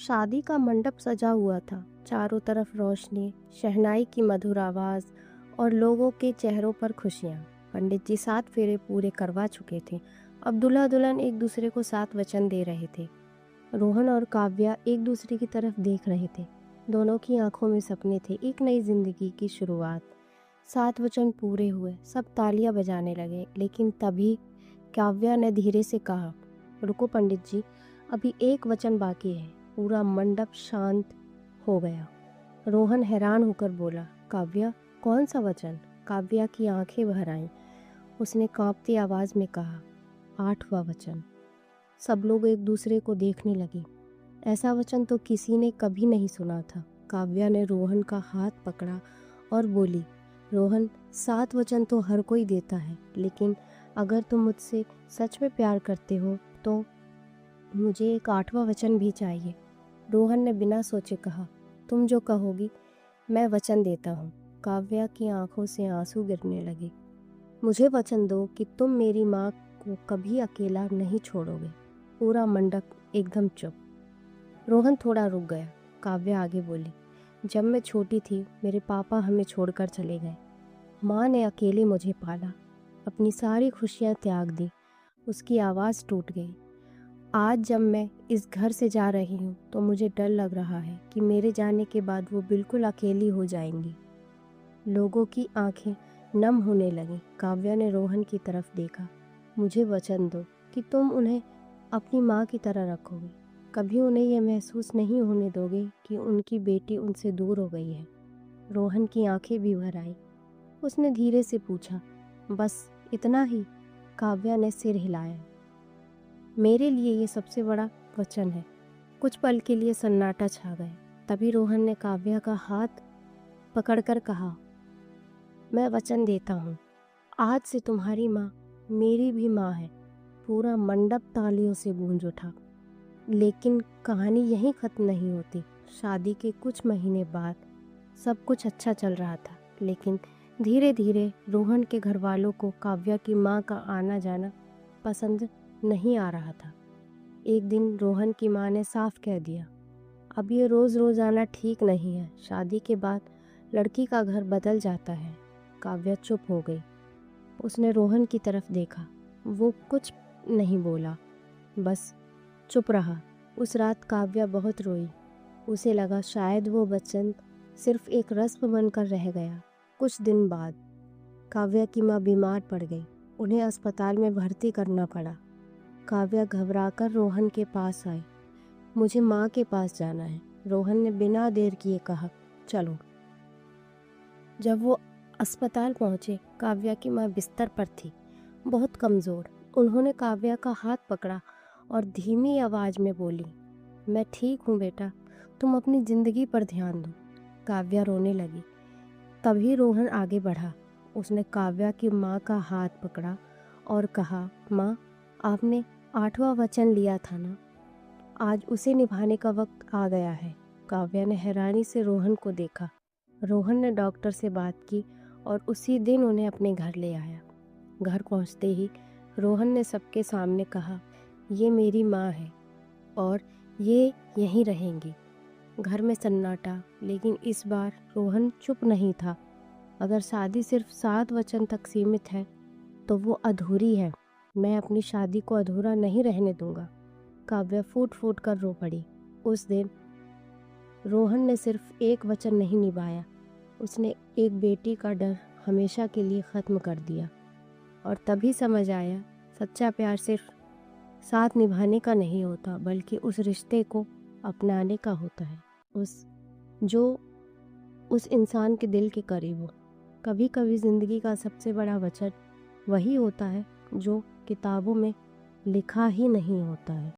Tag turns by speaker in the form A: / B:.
A: शादी का मंडप सजा हुआ था। चारों तरफ रोशनी, शहनाई की मधुर आवाज़ और लोगों के चेहरों पर खुशियाँ। पंडित जी 7 फेरे पूरे करवा चुके थे। अब दूल्हा दुल्हन एक दूसरे को 7 वचन दे रहे थे। रोहन और काव्या एक दूसरे की तरफ देख रहे थे। दोनों की आंखों में सपने थे, एक नई जिंदगी की शुरुआत। 7 वचन पूरे हुए, सब तालियां बजाने लगे, लेकिन तभी काव्या ने धीरे से कहा, रुको पंडित जी, अभी एक वचन बाकी है। पूरा मंडप शांत हो गया। रोहन हैरान होकर बोला, काव्या, कौन सा वचन? काव्या की आंखें भर आईं। उसने कांपती आवाज में कहा, 8वां वचन। सब लोग एक दूसरे को देखने लगे। ऐसा वचन तो किसी ने कभी नहीं सुना था। काव्या ने रोहन का हाथ पकड़ा और बोली, रोहन, 7 वचन तो हर कोई देता है, लेकिन अगर तुम मुझसे सच में प्यार करते हो तो मुझे एक 8वां वचन भी चाहिए। रोहन ने बिना सोचे कहा, तुम जो कहोगी मैं वचन देता हूँ। काव्या की आंखों से आंसू गिरने लगे। मुझे वचन दो कि तुम मेरी माँ को कभी अकेला नहीं छोड़ोगे। पूरा मंडप एकदम चुप। रोहन थोड़ा रुक गया। काव्या आगे बोली, जब मैं छोटी थी मेरे पापा हमें छोड़कर चले गए। माँ ने अकेले मुझे पाला, अपनी सारी खुशियाँ त्याग दी। उसकी आवाज़ टूट गई। आज जब मैं इस घर से जा रही हूँ तो मुझे डर लग रहा है कि मेरे जाने के बाद वो बिल्कुल अकेली हो जाएंगी। लोगों की आंखें नम होने लगीं। काव्या ने रोहन की तरफ देखा। मुझे वचन दो कि तुम उन्हें अपनी माँ की तरह रखोगे। कभी उन्हें यह महसूस नहीं होने दोगे कि उनकी बेटी उनसे दूर हो गई है। रोहन की आंखें भी भर आई। उसने धीरे से पूछा, बस इतना ही? काव्या ने सिर हिलाया। मेरे लिए ये सबसे बड़ा वचन है। कुछ पल के लिए सन्नाटा छा गया। तभी रोहन ने काव्या का हाथ पकड़कर कहा, मैं वचन देता हूँ, आज से तुम्हारी माँ मेरी भी माँ है। पूरा मंडप तालियों से गूंज उठा। लेकिन कहानी यहीं खत्म नहीं होती। शादी के कुछ महीने बाद सब कुछ अच्छा चल रहा था, लेकिन धीरे धीरे रोहन के घर वालों को काव्या की माँ का आना जाना पसंद नहीं आ रहा था। एक दिन रोहन की माँ ने साफ कह दिया, अब ये रोज़ रोज़ आना ठीक नहीं है। शादी के बाद लड़की का घर बदल जाता है। काव्या चुप हो गई। उसने रोहन की तरफ देखा। वो कुछ नहीं बोला, बस चुप रहा। उस रात काव्या बहुत रोई। उसे लगा शायद वो वचन सिर्फ एक रस्म बनकर रह गया। कुछ दिन बाद काव्या की माँ बीमार पड़ गई। उन्हें अस्पताल में भर्ती करना पड़ा। काव्या घबराकर रोहन के पास आई। मुझे माँ के पास जाना है। रोहन ने बिना देर किए कहा, चलो। जब वो अस्पताल पहुँचे, काव्या की माँ बिस्तर पर थी, बहुत कमज़ोर। उन्होंने काव्या का हाथ पकड़ा और धीमी आवाज़ में बोली, मैं ठीक हूँ बेटा, तुम अपनी ज़िंदगी पर ध्यान दो। काव्या रोने लगी। तभी रोहन आगे बढ़ा। उसने काव्या की माँ का हाथ पकड़ा और कहा, माँ, आपने 8वां वचन लिया था ना, आज उसे निभाने का वक्त आ गया है। काव्या ने हैरानी से रोहन को देखा। रोहन ने डॉक्टर से बात की और उसी दिन उन्हें अपने घर ले आया। घर पहुंचते ही रोहन ने सबके सामने कहा, ये मेरी माँ है और ये यहीं रहेंगी। घर में सन्नाटा, लेकिन इस बार रोहन चुप नहीं था। अगर शादी सिर्फ 7 वचन तक सीमित है तो वो अधूरी है। मैं अपनी शादी को अधूरा नहीं रहने दूंगा। काव्या फूट फूट कर रो पड़ी। उस दिन रोहन ने सिर्फ एक वचन नहीं निभाया, उसने एक बेटी का डर हमेशा के लिए ख़त्म कर दिया। और तभी समझ आया, सच्चा प्यार सिर्फ साथ निभाने का नहीं होता, बल्कि उस रिश्ते को अपनाने का होता है, उस इंसान के दिल के करीब हो। कभी कभी ज़िंदगी का सबसे बड़ा वचन वही होता है जो किताबों में लिखा ही नहीं होता है।